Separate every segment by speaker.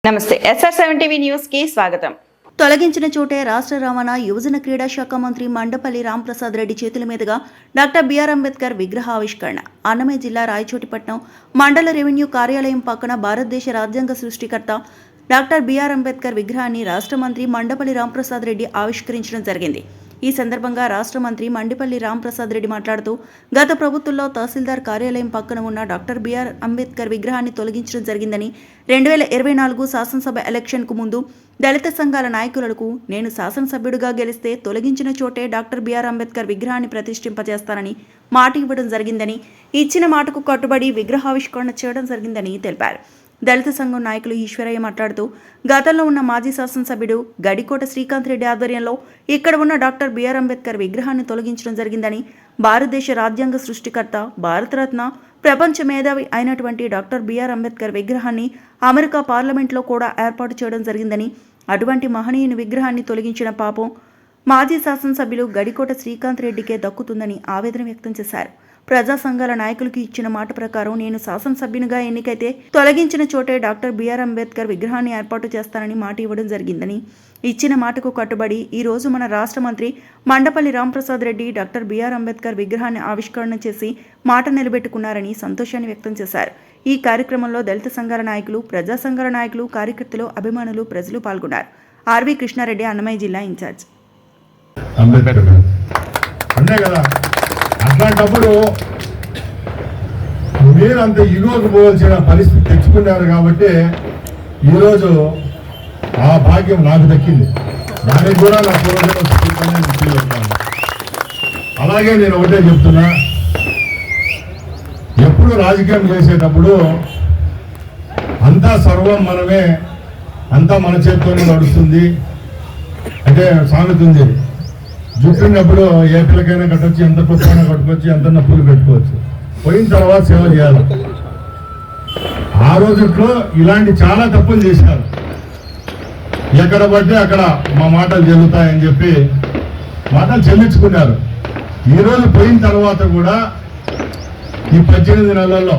Speaker 1: నమస్తే SR7 TV news కి స్వాగతం.
Speaker 2: తొలగించిన చోటే రాష్ట్ర రవాణా యువజన క్రీడా శాఖ మంత్రి మండపల్లి రాంప్రసాద్ రెడ్డి చేతుల మీదుగా డాక్టర్ బిఆర్ అంబేద్కర్ విగ్రహ ఆవిష్కరణ. అన్నమయ్య జిల్లా రాయచోటిపట్నం మండల రెవెన్యూ కార్యాలయం పక్కన భారతదేశ రాజ్యాంగ సృష్టికర్త డాక్టర్ బిఆర్ అంబేద్కర్ విగ్రహాన్ని రాష్ట్ర మంత్రి మండపల్లి రాంప్రసాద్ రెడ్డి ఆవిష్కరించడం జరిగింది. ఈ సందర్భంగా రాష్ట్ర మంత్రి మండిపల్లి రాంప్రసాద్ రెడ్డి మాట్లాడుతూ, గత ప్రభుత్వంలో తహసీల్దార్ కార్యాలయం పక్కన ఉన్న డాక్టర్ బిఆర్ అంబేద్కర్ విగ్రహాన్ని తొలగించడం జరిగిందని, 2024 శాసనసభ ఎలక్షన్కు ముందు దళిత సంఘాల నాయకులకు నేను శాసనసభ్యుడిగా గెలిస్తే తొలగించిన చోటే డాక్టర్ బిఆర్ అంబేద్కర్ విగ్రహాన్ని ప్రతిష్ఠింపజేస్తానని మాట ఇవ్వడం జరిగిందని, ఇచ్చిన మాటకు కట్టుబడి విగ్రహావిష్కరణ చేయడం జరిగిందని తెలిపారు. దళిత సంఘం నాయకులు ఈశ్వరయ్య మాట్లాడుతూ, గతంలో ఉన్న మాజీ శాసనసభ్యుడు గడికోట శ్రీకాంత్ రెడ్డి ఆధ్వర్యంలో ఇక్కడ ఉన్న డాక్టర్ బిఆర్ అంబేద్కర్ విగ్రహాన్ని తొలగించడం జరిగిందని, భారతదేశ రాజ్యాంగ సృష్టికర్త, భారతరత్న, ప్రపంచ మేధావి అయినటువంటి డాక్టర్ బిఆర్ అంబేద్కర్ విగ్రహాన్ని అమెరికా పార్లమెంట్లో కూడా ఏర్పాటు చేయడం జరిగిందని, అటువంటి మహనీయుని విగ్రహాన్ని తొలగించిన పాపం మాజీ శాసనసభ్యులు గడికోట శ్రీకాంత్ రెడ్డికే దక్కుతుందని ఆవేదన వ్యక్తం చేశారు. ప్రజా సంఘాల నాయకులకు ఇచ్చిన మాట ప్రకారం నేను శాసనసభ్యునిగా ఎన్నికైతే తొలగించిన చోటే డాక్టర్ బిఆర్ అంబేద్కర్ విగ్రహాన్ని ఏర్పాటు చేస్తానని మాట ఇవ్వడం జరిగిందని, ఇచ్చిన మాటకు కట్టుబడి ఈ రోజు మన రాష్ట్ర మంత్రి మండపల్లి రాంప్రసాద్ రెడ్డి డాక్టర్ బిఆర్ అంబేద్కర్ విగ్రహాన్ని ఆవిష్కరణ చేసి మాట నిలబెట్టుకున్నారని సంతోషాన్ని వ్యక్తం చేశారు. ఈ కార్యక్రమంలో దళిత సంఘాల నాయకులు, ప్రజా సంఘాల నాయకులు, కార్యకర్తలు, అభిమానులు, ప్రజలు పాల్గొన్నారు. ఆర్వి కృష్ణారెడ్డి, అన్నమయ్య జిల్లా ఇన్ఛార్జ్.
Speaker 3: అట్లాంటప్పుడు మీరు అంత ఇగోకు పోవాల్సిన పరిస్థితి తెచ్చుకున్నారు కాబట్టి ఈరోజు ఆ భాగ్యం నాకు దక్కింది. దానికి కూడా నా పూర్వజన్మ. అలాగే నేను ఒకటే చెప్తున్నా, ఎప్పుడు రాజకీయం చేసేటప్పుడు అంతా సర్వం మనమే, అంతా మన చేతితోనే నడుస్తుంది అంటే సామెత ఉంది. జుట్టున్నప్పుడు ఏ పిల్లకైనా కట్టొచ్చు, ఎంత కొత్తైనా కట్టుకోవచ్చు, ఎంత నొప్పులు పెట్టుకోవచ్చు. పోయిన తర్వాత సేవ చేయాలి. ఆ రోజుట్లో ఇలాంటి చాలా తప్పులు చేశారు. ఎక్కడ పడితే అక్కడ మా మాటలు చెల్లుతాయని చెప్పి మాటలు చెల్లించుకున్నారు. ఈరోజు పోయిన తర్వాత కూడా ఈ 18 నెలల్లో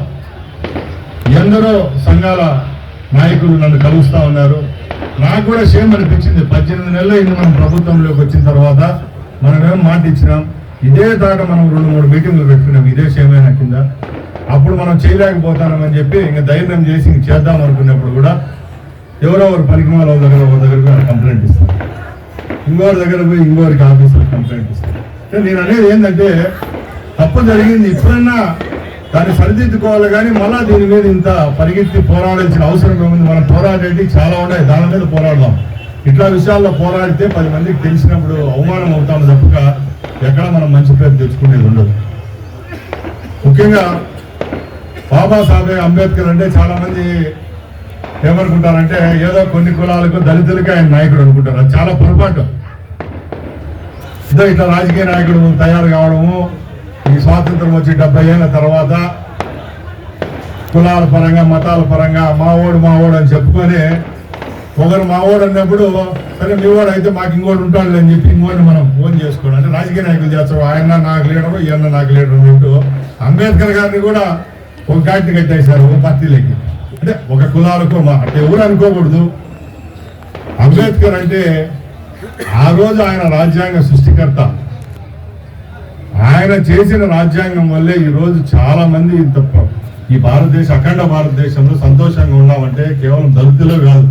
Speaker 3: ఎందరో సంఘాల నాయకులు నన్ను కలుస్తూ ఉన్నారు. నాకు కూడా సేమ్ అనిపించింది. 18 నెలలు ఇన్ని మనం ప్రభుత్వంలోకి వచ్చిన తర్వాత మనమేం మాట ఇచ్చినాం, ఇదే తాట మనం 2-3 మీటింగ్లు పెట్టుకున్నాం ఇదే సేమైనా కింద. అప్పుడు మనం చేయలేకపోతామని చెప్పి ఇంకా ధైర్యం చేసి ఇంక చేద్దాం అనుకున్నప్పుడు కూడా ఎవరో ఒకరు పనికిమాల దగ్గర కంప్లైంట్ ఇస్తారు, ఇంకోరి దగ్గర పోయి ఇంకోరికి ఆఫీసులో కంప్లైంట్ ఇస్తారు. నేను అనేది ఏంటంటే, తప్పు జరిగింది, ఇప్పుడన్నా దాన్ని సరిదిద్దుకోవాలి. కానీ మళ్ళా దీని మీద ఇంత పరిగెత్తి పోరాడాల్సిన అవసరం ఏముంది? మనం పోరాడేటి చాలా ఉన్నాయి, దాని మీద పోరాడదాం. ఇట్లా విషయాల్లో పోరాడితే 10 మందికి తెలిసినప్పుడు అవమానం అవుతాము తప్పక ఎక్కడ మనం మంచి పేరు తెచ్చుకునేది ఉండదు. ముఖ్యంగా బాబాసాహెబ్ అంబేద్కర్ అంటే చాలా మంది ఏమనుకుంటారంటే ఏదో కొన్ని కులాలకు, దళితులకి ఆయన నాయకుడు అనుకుంటారు. అది చాలా పొరపాటు. ఇట్లా రాజకీయ నాయకుడు తయారు కావడము, ఈ స్వాతంత్రం వచ్చి 70 ఏళ్ళ తర్వాత కులాల పరంగా, మతాల పరంగా మావోడు అని చెప్పుకొని, ఒకరు మావోడు అన్నప్పుడు సరే మీవాడు అయితే మాకు ఇంకోటి ఉంటాడు అని చెప్పి ఇంకోటి మనం ఫోన్ చేసుకోవడం అంటే రాజకీయ నాయకులు చేస్తారు. ఆయన నాకు లీడరు, ఈయన నాకు లీడర్ అంటూ అంబేద్కర్ గారిని కూడా ఒక గాటిని కట్టేశారు ఒక పార్టీలకి. అంటే ఒక కులాలకు అంటే ఎవరు అనుకోకూడదు. అంబేద్కర్ అంటే ఆ రోజు ఆయన రాజ్యాంగ సృష్టికర్త. ఆయన చేసిన రాజ్యాంగం వల్లే ఈరోజు చాలా మంది ఈ అఖండ భారతదేశంలో సంతోషంగా ఉన్నామంటే కేవలం దళితులే కాదు,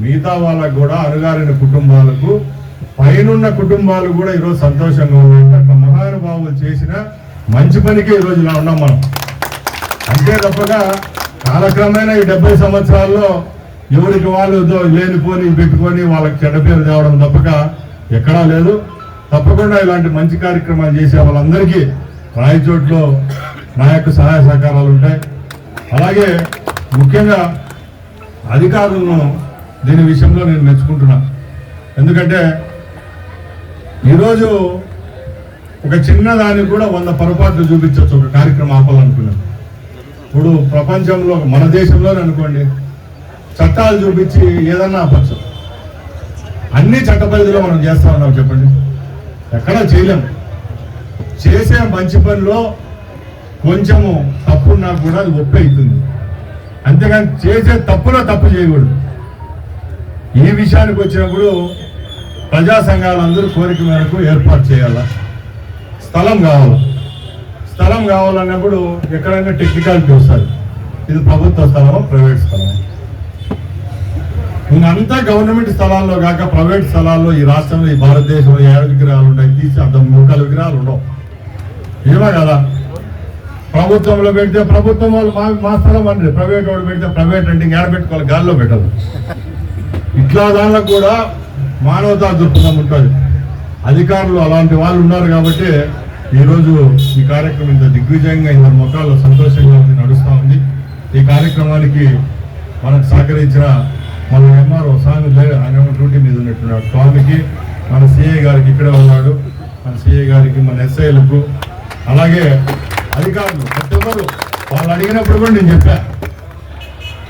Speaker 3: మిగతా వాళ్ళకు కూడా, అణగారిన కుటుంబాలకు, పైనున్న కుటుంబాలు కూడా ఈరోజు సంతోషంగా ఉన్నాయంటే అట్లా మహానుభావులు చేసిన మంచి పనికే ఈరోజు ఇలా ఉన్నాం మనం. అంతే తప్పగా కాలక్రమేణా ఈ 70 సంవత్సరాల్లో ఎవరికి వాళ్ళు లేనిపోని పెట్టుకొని వాళ్ళకి చెడ్డ పేరు తేవడం తప్పక ఎక్కడా లేదు. తప్పకుండా ఇలాంటి మంచి కార్యక్రమాలు చేసే వాళ్ళందరికీ రాయచోట్లో నా యొక్క సహాయ సహకారాలు ఉంటాయి. అలాగే ముఖ్యంగా అధికారులను దీని విషయంలో నేను మెచ్చుకుంటున్నా. ఎందుకంటే ఈరోజు ఒక చిన్న దానికి కూడా 100 పొరపాట్లు చూపించవచ్చు ఒక కార్యక్రమం ఆపాలనుకున్నాను. ఇప్పుడు ప్రపంచంలో, మన దేశంలోనే అనుకోండి, చట్టాలు చూపించి ఏదన్నా ఆపచ్చు. అన్ని చట్ట పరిధిలో మనం చేస్తా ఉన్నాం చెప్పండి, ఎక్కడా చేయలేం. చేసే మంచి పనిలో కొంచెము తప్పున్నా కూడా అది ఒప్పి అవుతుంది. అంతేగాని చేసే తప్పులో తప్పు చేయకూడదు. ఈ విషయానికి వచ్చినప్పుడు ప్రజా సంఘాలందరూ కోరిక మేరకు ఏర్పాటు చేయాలా, స్థలం కావాలి. స్థలం కావాలన్నప్పుడు ఎక్కడైనా టెక్నికాలిటీ వస్తుంది, ఇది ప్రభుత్వ స్థలమా ప్రైవేట్ స్థలమా. ఇంకంతా గవర్నమెంట్ స్థలాల్లో కాక ప్రైవేట్ స్థలాల్లో ఈ రాష్ట్రంలో ఈ భారతదేశంలో 7 విగ్రహాలు ఉన్నాయి, తీసి అర్థం 3 విగ్రహాలు ఉండవు. ఏమో కదా, ప్రభుత్వంలో పెడితే ప్రభుత్వం వాళ్ళు మా స్థలం అండి, ప్రైవేట్ వాళ్ళు పెడితే ప్రైవేట్ అంటే ఏడ పెట్టుకోవాలి, గాల్లో పెట్టదు. ఇట్లా దానిలో కూడా మానవతా దృక్పథం ఉంటుంది. అధికారులు అలాంటి వాళ్ళు ఉన్నారు కాబట్టి ఈరోజు ఈ కార్యక్రమం ఇంత దిగ్విజయంగా ఇందరి మొక్కల్లో సంతోషంగా ఉంది, నడుస్తూ ఉంది. ఈ కార్యక్రమానికి మనకు సహకరించిన మన ఎంఆర్ఓ స్వామి ఆయన డ్యూటీ మీద ఉన్నట్టున్నాడు, స్వామికి, మన సిఐ గారికి ఇక్కడే ఉన్నాడు, మన సిఐ గారికి, మన ఎస్ఐలకు, అలాగే అధికారులు ప్రతి ఒక్కరు వాళ్ళు అడిగినప్పుడు కూడా నేను చెప్పా,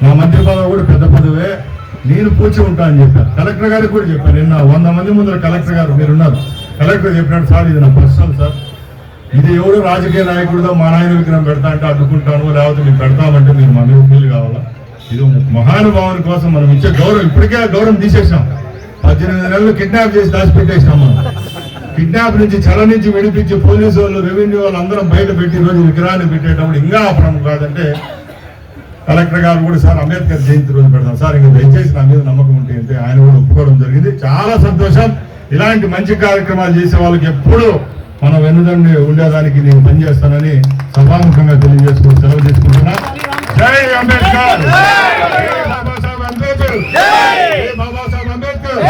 Speaker 3: నా మంత్రి పదవి కూడా పెద్ద పదవే, నేను పూచి ఉంటా అని చెప్పా. కలెక్టర్ గారికి కూడా చెప్పాను, నిన్న 100 మంది ముందర కలెక్టర్ గారు మీరున్నారు, కలెక్టర్ చెప్పినాడు, సార్ ఇది నా పర్సనల్ సార్, ఇది ఎవరు రాజకీయ నాయకుడితో మా నాయన విగ్రహం పెడతా అంటే అడ్డుకుంటాను, లేకపోతే మీరు పెడతామంటే మీరు మా మీద ఫీల్ కావాలా. ఇది మహానుభావుని కోసం మనం ఇచ్చే గౌరవం. ఇప్పటికే ఆ గౌరవం తీసేసాం. 18 నెలలు కిడ్నాప్ చేసి దాచిపెట్టేసినాం. మనం కిడ్నాప్ నుంచి చెల నుంచి విడిపించి పోలీసు వాళ్ళు, రెవెన్యూ వాళ్ళు అందరం బయట పెట్టి ఈరోజు విగ్రహాన్ని పెట్టేటప్పుడు ఇంకా అపరం కాదంటే కలెక్టర్ గారు కూడా సార్ అంబేద్కర్ జయంతి రోజు పెడతాం సార్, ఇంకా దయచేసి నా మీద నమ్మకం ఉంటే అంటే ఆయన కూడా ఒప్పుకోవడం జరిగింది. చాలా సంతోషం. ఇలాంటి మంచి కార్యక్రమాలు చేసే వాళ్ళకి ఎప్పుడు మనం వెన్నుదండి ఉండేదానికి నేను పనిచేస్తానని సభాముఖంగా తెలియజేసుకుని సెలవు తీసుకుంటున్నా. జై అంబేద్కర్, బాబాసాహెబ్ అంబేద్కర్, బాబాసాహెబ్ అంబేద్కర్.